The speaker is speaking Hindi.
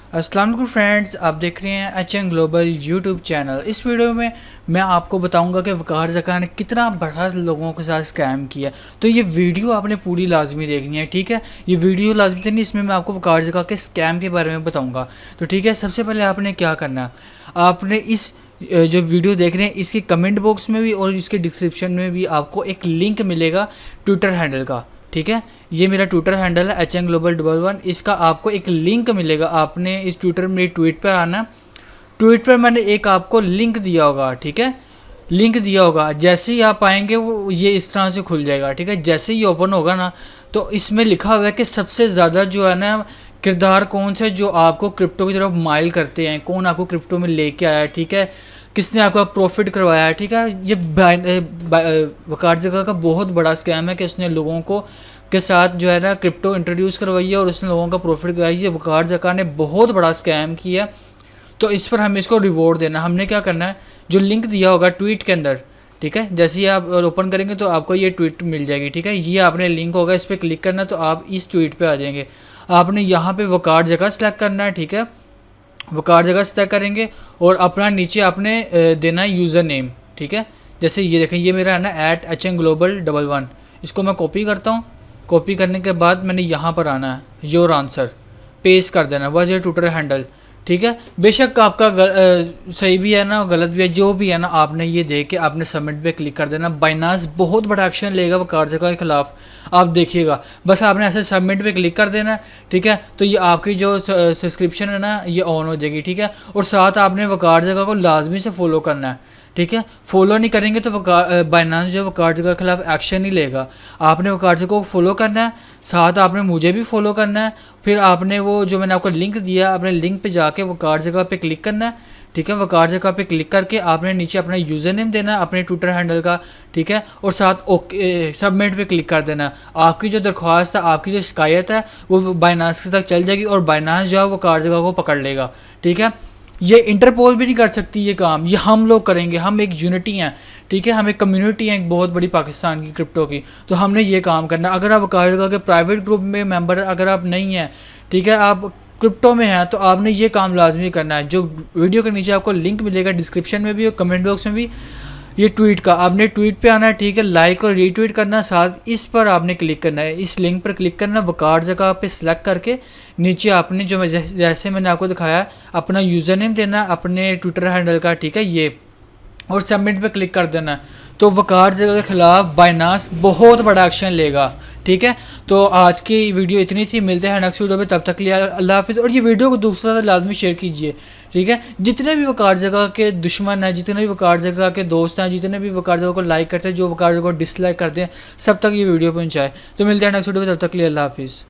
अस्सलाम वालेकुम फ्रेंड्स, आप देख रहे हैं HN ग्लोबल यूट्यूब चैनल। इस वीडियो में मैं आपको बताऊंगा कि वकार ज़का ने कितना बड़ा लोगों के साथ स्कैम किया। तो ये वीडियो आपने पूरी लाजमी देखनी है, ठीक है। ये वीडियो लाजमी देखनी, इसमें मैं आपको वकार ज़का के स्कैम के बारे में बताऊंगा। तो ठीक है, सबसे पहले आपने क्या करना है, आपने इस जो वीडियो देख रहे हैं इसके कमेंट बॉक्स में भी और इसके डिस्क्रिप्शन में भी आपको एक लिंक मिलेगा ट्विटर हैंडल का, ठीक है। ये मेरा ट्विटर हैंडल है HN ग्लोबल 11। इसका आपको एक लिंक मिलेगा, आपने इस ट्विटर में ट्वीट पर आना। ट्वीट पर मैंने एक आपको लिंक दिया होगा, ठीक है, लिंक दिया होगा। जैसे ही आप आएंगे वो ये इस तरह से खुल जाएगा, ठीक है। जैसे ही ओपन होगा ना, तो इसमें लिखा हुआ है कि सबसे ज़्यादा जो है ना किरदार कौन से जो आपको क्रिप्टो की तरफ माइल करते हैं, कौन आपको क्रिप्टो में लेके आया, ठीक है, किसने आपका प्रॉफिट करवाया है, ठीक है। ये वकार ज़का का बहुत बड़ा स्कैम है कि उसने लोगों को के साथ जो है ना क्रिप्टो इंट्रोड्यूस करवाई है और उसने लोगों का प्रॉफिट कराई है। वकार ज़का ने बहुत बड़ा स्कैम किया, तो इस पर हमें इसको रिवॉर्ड देना। हमने क्या करना है, जो लिंक दिया होगा ट्वीट के अंदर, ठीक है, जैसे ही आप ओपन करेंगे तो आपको ये ट्वीट मिल जाएगी, ठीक है। ये आपने लिंक होगा, इस पर क्लिक करना तो आप इस ट्वीट पे आ जाएंगे। आपने यहाँ पे वकार ज़का सेलेक्ट करना है, ठीक है, वकार ज़का सेलेक्ट करेंगे और अपना नीचे आपने देना है यूज़र नेम, ठीक है। जैसे ये देखें, ये मेरा है ना @HN ग्लोबल 11। इसको मैं कॉपी करता हूँ। कॉपी करने के बाद मैंने यहाँ पर आना है, योर आंसर पेस्ट कर देना, वॉज योर ट्विटर हैंडल, ठीक है। बेशक आपका सही भी है ना, गलत भी है, जो भी है ना, आपने ये देख के आपने सबमिट पे क्लिक कर देना। बाइनांस बहुत बड़ा एक्शन लेगा वकार ज़का के खिलाफ, आप देखिएगा। बस आपने ऐसे सबमिट पे क्लिक कर देना, ठीक है। तो ये आपकी जो सब्सक्रिप्शन है ना ये ऑन हो जाएगी, ठीक है। और साथ आपने वकार ज़का को लाजमी से फॉलो करना है, ठीक है। फॉलो नहीं करेंगे तो बाइनांस जो वकार ज़का के खिलाफ एक्शन नहीं लेगा। आपने वकार ज़का को फॉलो करना है, साथ आपने मुझे भी फॉलो करना है। फिर आपने वो जो मैंने आपको लिंक दिया, आपने लिंक पे जाके वकार ज़का पे क्लिक करना है, ठीक है। वकार ज़का पे क्लिक करके आपने नीचे अपना यूज़र नेम देना है अपने ट्विटर हैंडल का, ठीक है। और साथ ओके सबमिट पे क्लिक कर देना। आपकी जो दरख्वास्त है, आपकी जो शिकायत है वो बाइनांस तक चल जाएगी और बाइनांस जो है वकार ज़का को पकड़ लेगा, ठीक है। ये इंटरपोल भी नहीं कर सकती ये काम, ये हम लोग करेंगे। हम एक यूनिटी हैं, ठीक है, हम एक कम्युनिटी है एक बहुत बड़ी पाकिस्तान की क्रिप्टो की, तो हमने ये काम करना। अगर आप वकार ज़का के प्राइवेट ग्रुप में मेंबर अगर आप नहीं हैं, ठीक है, आप क्रिप्टो में हैं, तो आपने ये काम लाजमी करना है। जो वीडियो के नीचे आपको लिंक मिलेगा डिस्क्रिप्शन में भी और कमेंट बॉक्स में भी, ये ट्वीट का आपने ट्वीट पे आना है, ठीक है, लाइक और रीट्वीट करना, साथ इस पर आपने क्लिक करना है, इस लिंक पर क्लिक करना, वकार ज़का पे सिलेक्ट करके नीचे आपने जो जैसे मैंने आपको दिखाया अपना यूज़र नेम देना अपने ट्विटर हैंडल का, ठीक है, ये, और सबमिट पे क्लिक कर देना है। तो वकार ज़का के खिलाफ बाइनांस बहुत बड़ा एक्शन लेगा, ठीक है। तो आज की वीडियो इतनी थी, मिलते हैं नेक्स्ट वीडियो में, तब तक लिए अल्लाह हाफिज़। और ये वीडियो को दूसरा से लाजमी शेयर कीजिए, ठीक है। जितने भी वकार ज़का के दुश्मन हैं, जितने भी वकार ज़का के दोस्त हैं, जितने भी वकार ज़का को लाइक करते हैं, जो वकार ज़का को डिसलाइक करते हैं, सब तक ये वीडियो पहुँचाए। तो मिलते हैं नेक्स्ट वीडियो में, तब तक लिए अल्लाह हाफिज़।